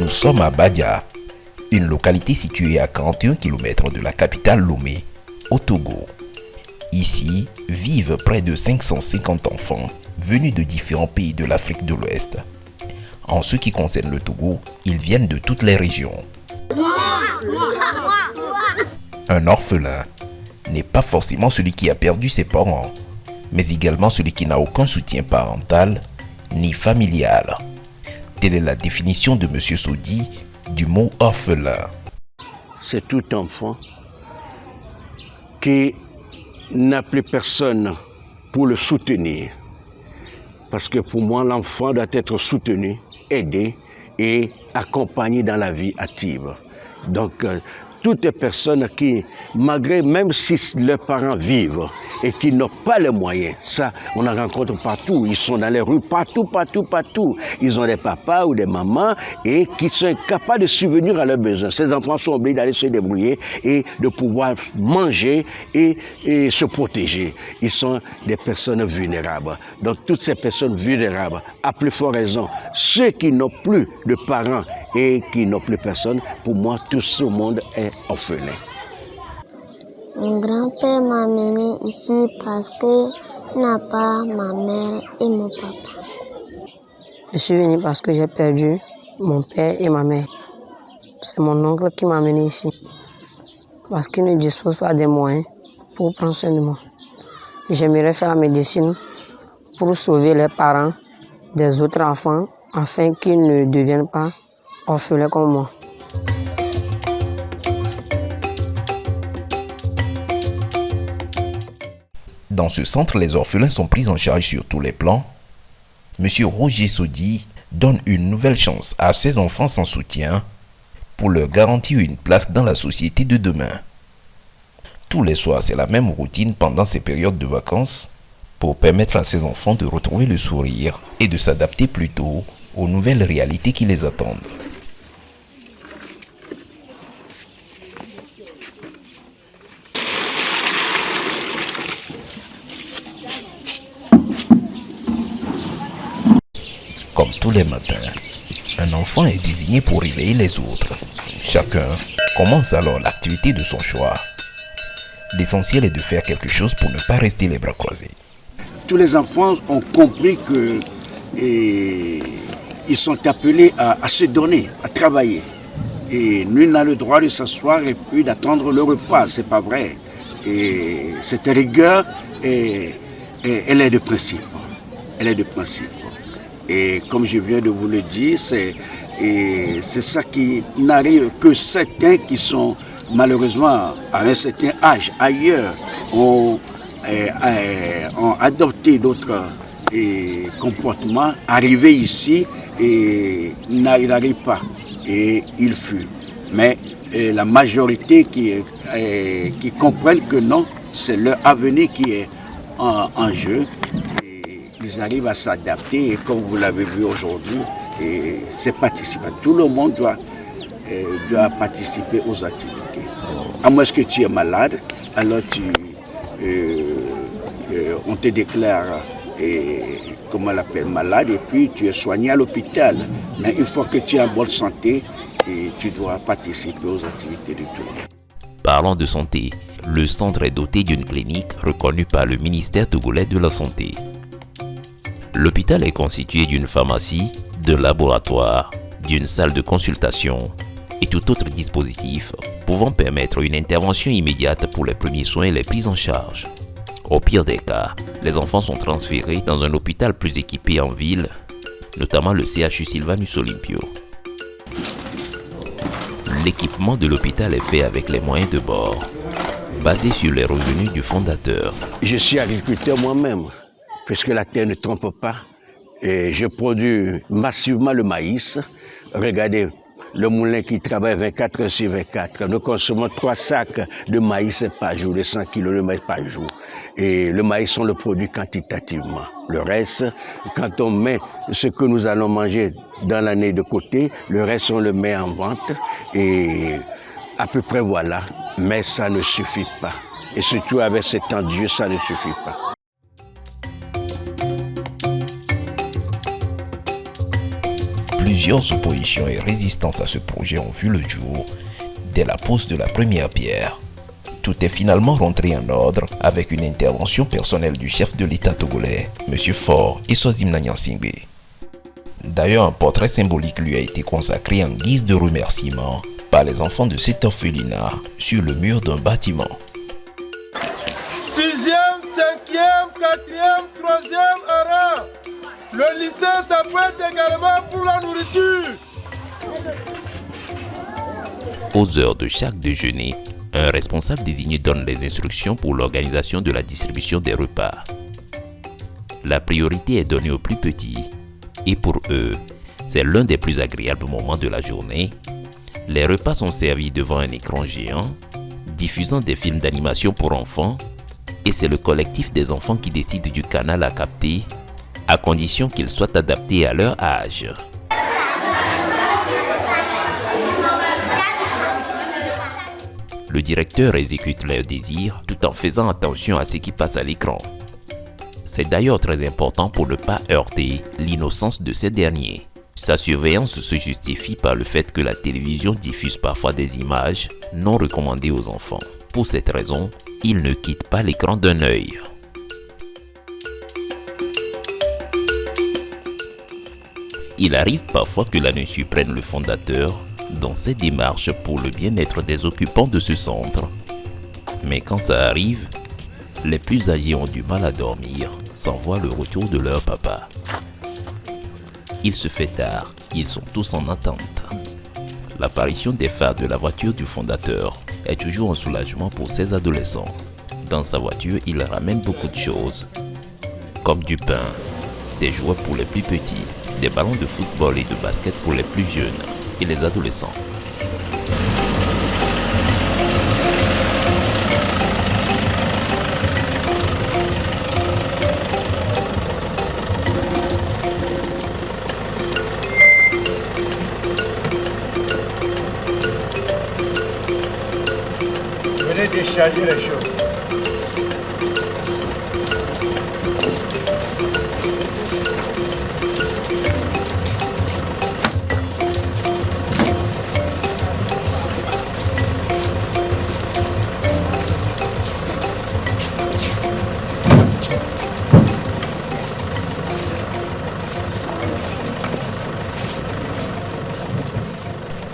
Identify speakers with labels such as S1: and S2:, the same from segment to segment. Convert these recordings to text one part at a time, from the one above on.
S1: Nous sommes à Badia, une localité située à 41 km de la capitale Lomé, au Togo. Ici vivent près de 550 enfants venus de différents pays de l'Afrique de l'Ouest. En ce qui concerne le Togo, ils viennent de toutes les régions. Un orphelin n'est pas forcément celui qui a perdu ses parents, mais également celui qui n'a aucun soutien parental ni familial. Telle est la définition de M. Sodi du mot orphelin.
S2: C'est tout enfant qui n'a plus personne pour le soutenir. Parce que pour moi, l'enfant doit être soutenu, aidé et accompagné dans la vie active. Donc, toutes personnes qui, malgré, même si leurs parents vivent et qui n'ont pas les moyens, ça, on en rencontre partout. Ils sont dans les rues, partout. Ils ont des papas ou des mamans et qui sont incapables de subvenir à leurs besoins. Ces enfants sont obligés d'aller se débrouiller et de pouvoir manger et se protéger. Ils sont des personnes vulnérables. Donc, toutes ces personnes vulnérables, à plus forte raison, ceux qui n'ont plus de parents et qui n'ont plus personne, pour moi, tout ce monde est orphelin.
S3: Mon grand-père m'a amené ici parce qu'il n'a pas ma mère et mon papa.
S4: Je suis venu parce que j'ai perdu mon père et ma mère. C'est mon oncle qui m'a amené ici. Parce qu'il ne dispose pas des moyens pour prendre soin de moi. J'aimerais faire la médecine pour sauver les parents des autres enfants afin qu'ils ne deviennent pas orphelins comme moi.
S1: Dans ce centre, les orphelins sont pris en charge sur tous les plans. Monsieur Roger Sodi donne une nouvelle chance à ces enfants sans soutien pour leur garantir une place dans la société de demain. Tous les soirs, c'est la même routine pendant ces périodes de vacances pour permettre à ces enfants de retrouver le sourire et de s'adapter plutôt aux nouvelles réalités qui les attendent. Comme tous les matins, un enfant est désigné pour réveiller les autres. Chacun commence alors l'activité de son choix. L'essentiel est de faire quelque chose pour ne pas rester les bras croisés.
S5: Tous les enfants ont compris que ils sont appelés à se donner, à travailler. Et nul n'a le droit de s'asseoir et puis d'attendre le repas, c'est pas vrai. Et cette rigueur, elle est de principe. Elle est de principe. Et comme je viens de vous le dire, c'est ça qui n'arrive que certains qui sont malheureusement à un certain âge ailleurs ont adopté d'autres comportements, arrivés ici et ils n'arrivent pas et ils fuient. Mais la majorité qui comprennent que non, c'est leur avenir qui est en jeu. Ils arrivent à s'adapter et comme vous l'avez vu aujourd'hui, c'est participatif. Tout le monde doit participer aux activités. À moins que tu es malade, alors on te déclare comment on l'appelle, malade et puis tu es soigné à l'hôpital. Mais une fois que tu es en bonne santé, tu dois participer aux activités du tour.
S1: Parlant de santé, le centre est doté d'une clinique reconnue par le ministère togolais de la Santé. L'hôpital est constitué d'une pharmacie, d'un laboratoire, d'une salle de consultation et tout autre dispositif pouvant permettre une intervention immédiate pour les premiers soins et les prises en charge. Au pire des cas, les enfants sont transférés dans un hôpital plus équipé en ville, notamment le CHU Sylvanus Olympio. L'équipement de l'hôpital est fait avec les moyens de bord, basé sur les revenus du fondateur.
S2: Je suis agriculteur moi-même, puisque la terre ne trompe pas. Et je produis massivement le maïs. Regardez, le moulin qui travaille 24 heures sur 24. Nous consommons 3 sacs de maïs par jour, de 100 kilos de maïs par jour. Et le maïs, on le produit quantitativement. Le reste, quand on met ce que nous allons manger dans l'année de côté, le reste, on le met en vente. Et à peu près voilà. Mais ça ne suffit pas. Et surtout avec ces temps de Dieu, ça ne suffit pas.
S6: Plusieurs oppositions et résistances à ce projet ont vu le jour dès la pose de la première pierre. Tout est finalement rentré en ordre avec une intervention personnelle du chef de l'État togolais, M. Faure Eswazim Nyansingbe. D'ailleurs, un portrait symbolique lui a été consacré en guise de remerciement par les enfants de cet orphelinat sur le mur d'un bâtiment.
S7: 6e, 5e, 4e, 3e rang. Le lycée, ça peut être également pour la nourriture.
S1: Aux heures de chaque déjeuner, un responsable désigné donne les instructions pour l'organisation de la distribution des repas. La priorité est donnée aux plus petits et pour eux, c'est l'un des plus agréables moments de la journée. Les repas sont servis devant un écran géant, diffusant des films d'animation pour enfants, et c'est le collectif des enfants qui décide du canal à capter, à condition qu'il soit adapté à leur âge. Le directeur exécute leurs désirs tout en faisant attention à ce qui passe à l'écran. C'est d'ailleurs très important pour ne pas heurter l'innocence de ces derniers. Sa surveillance se justifie par le fait que la télévision diffuse parfois des images non recommandées aux enfants. Pour cette raison, il ne quitte pas l'écran d'un œil. Il arrive parfois que la nuit surprenne le fondateur dans ses démarches pour le bien-être des occupants de ce centre. Mais quand ça arrive, les plus âgés ont du mal à dormir sans voir le retour de leur papa. Il se fait tard, ils sont tous en attente. L'apparition des phares de la voiture du fondateur est toujours un soulagement pour ces adolescents. Dans sa voiture, il ramène beaucoup de choses, comme du pain, des jouets pour les plus petits, des ballons de football et de basket pour les plus jeunes et les adolescents.
S7: Venez décharger les choses.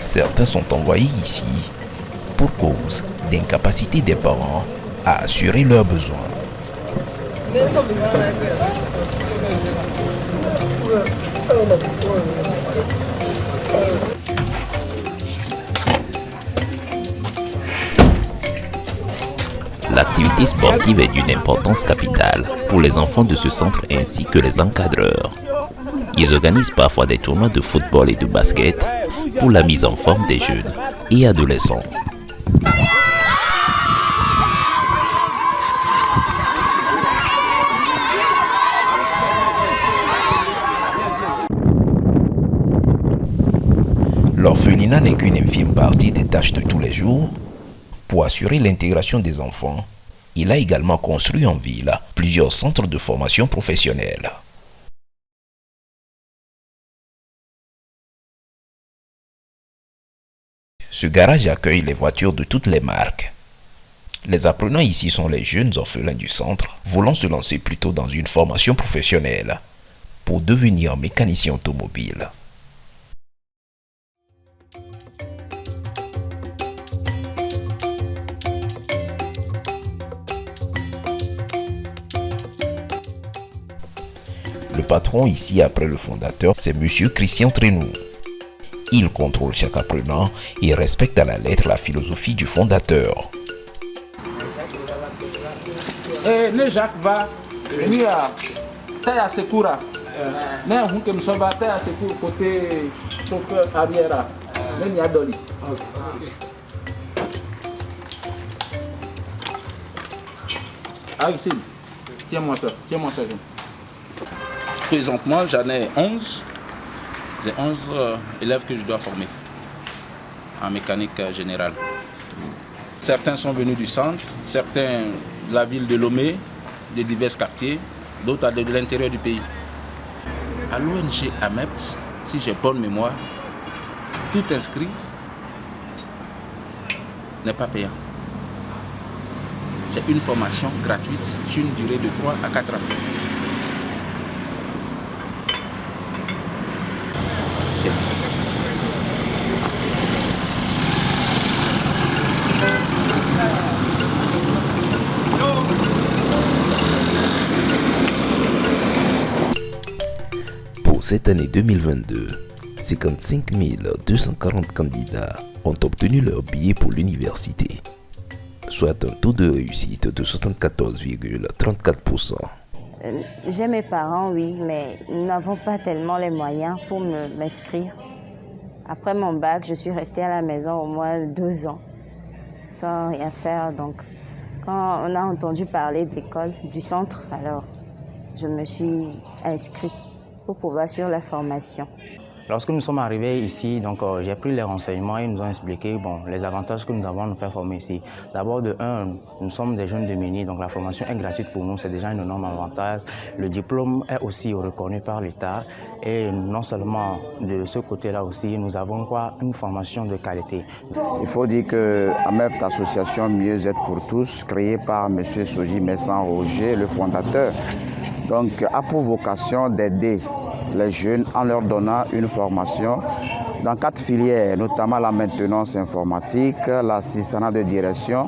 S6: Certains sont envoyés ici pour cause d'incapacité des parents à assurer leurs besoins.
S1: L'activité sportive est d'une importance capitale pour les enfants de ce centre ainsi que les encadreurs. Ils organisent parfois des tournois de football et de basket pour la mise en forme des jeunes et adolescents.
S6: L'orphelinat n'est qu'une infime partie des tâches de tous les jours. Pour assurer l'intégration des enfants, il a également construit en ville plusieurs centres de formation professionnelle. Ce garage accueille les voitures de toutes les marques. Les apprenants ici sont les jeunes orphelins du centre, voulant se lancer plutôt dans une formation professionnelle pour devenir mécanicien automobile. Le patron ici après le fondateur, c'est M. Christian Trenou. Il contrôle chaque apprenant et respecte à la lettre la philosophie du fondateur.
S7: Ne Jacques va venir à Taya Sekura. Ne Hunkem Soba Taya Sekura côté chauffeur arrière. Ne Niadoli. Ah ici, tiens-moi ça.
S8: Présentement, j'en ai 11. J'ai 11 élèves que je dois former en mécanique générale. Certains sont venus du centre, certains de la ville de Lomé, de divers quartiers, d'autres de l'intérieur du pays. À l'ONG AMEPT, si j'ai bonne mémoire, tout inscrit n'est pas payant. C'est une formation gratuite sur une durée de 3 à 4 ans.
S1: Pour cette année 2022, 55 240 candidats ont obtenu leur billet pour l'université, soit un taux de réussite de 74,34%.
S9: J'ai mes parents, oui, mais nous n'avons pas tellement les moyens pour m'inscrire. Après mon bac, je suis restée à la maison au moins 2 ans, sans rien faire. Donc, quand on a entendu parler de l'école, du centre, alors je me suis inscrite pour pouvoir suivre la formation.
S10: Lorsque nous sommes arrivés ici, j'ai pris les renseignements et ils nous ont expliqué les avantages que nous avons à nous faire former ici. D'abord, de un, nous sommes des jeunes démunis, donc la formation est gratuite pour nous, c'est déjà un énorme avantage. Le diplôme est aussi reconnu par l'État et non seulement de ce côté-là aussi, nous avons une formation de qualité.
S11: Il faut dire que AMEPT, Association Mieux-être pour tous, créée par M. Soji Messan Roger, le fondateur, donc a pour vocation d'aider les jeunes en leur donnant une formation dans 4 filières, notamment la maintenance informatique, l'assistanat de direction,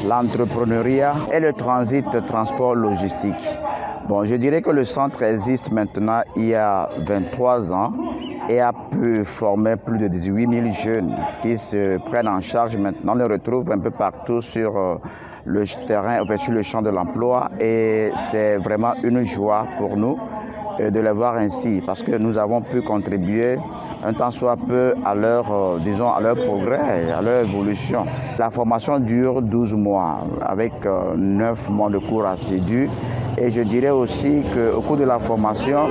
S11: l'entrepreneuriat et le transport logistique. Bon, je dirais que le centre existe maintenant il y a 23 ans et a pu former plus de 18 000 jeunes qui se prennent en charge maintenant. On les retrouve un peu partout sur le terrain, sur le champ de l'emploi et c'est vraiment une joie pour nous de les voir ainsi, parce que nous avons pu contribuer un tant soit peu à leur, à leur progrès, à leur évolution. La formation dure 12 mois, avec 9 mois de cours assidus. Et je dirais aussi qu'au cours de la formation,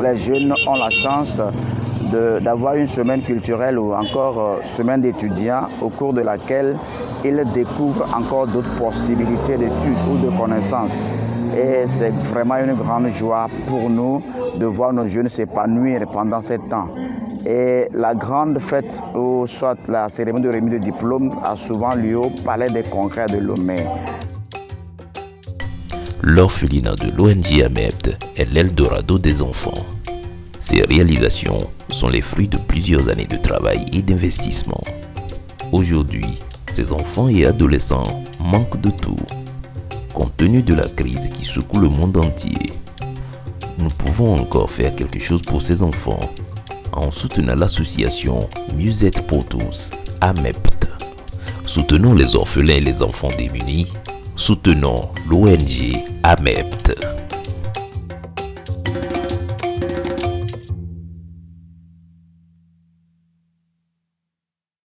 S11: les jeunes ont la chance d'avoir une semaine culturelle ou encore semaine d'étudiants, au cours de laquelle ils découvrent encore d'autres possibilités d'études ou de connaissances. Et c'est vraiment une grande joie pour nous de voir nos jeunes s'épanouir pendant ces temps. Et la grande fête, ou soit la cérémonie de remise de diplôme, a souvent lieu au Palais des Congrès de Lomé.
S1: L'orphelinat de l'ONG AMEPT est l'Eldorado des enfants. Ces réalisations sont les fruits de plusieurs années de travail et d'investissement. Aujourd'hui, ces enfants et adolescents manquent de tout. Compte tenu de la crise qui secoue le monde entier, nous pouvons encore faire quelque chose pour ces enfants en soutenant l'association Mieux-être pour tous, AMEPT. Soutenons les orphelins et les enfants démunis. Soutenons l'ONG AMEPT.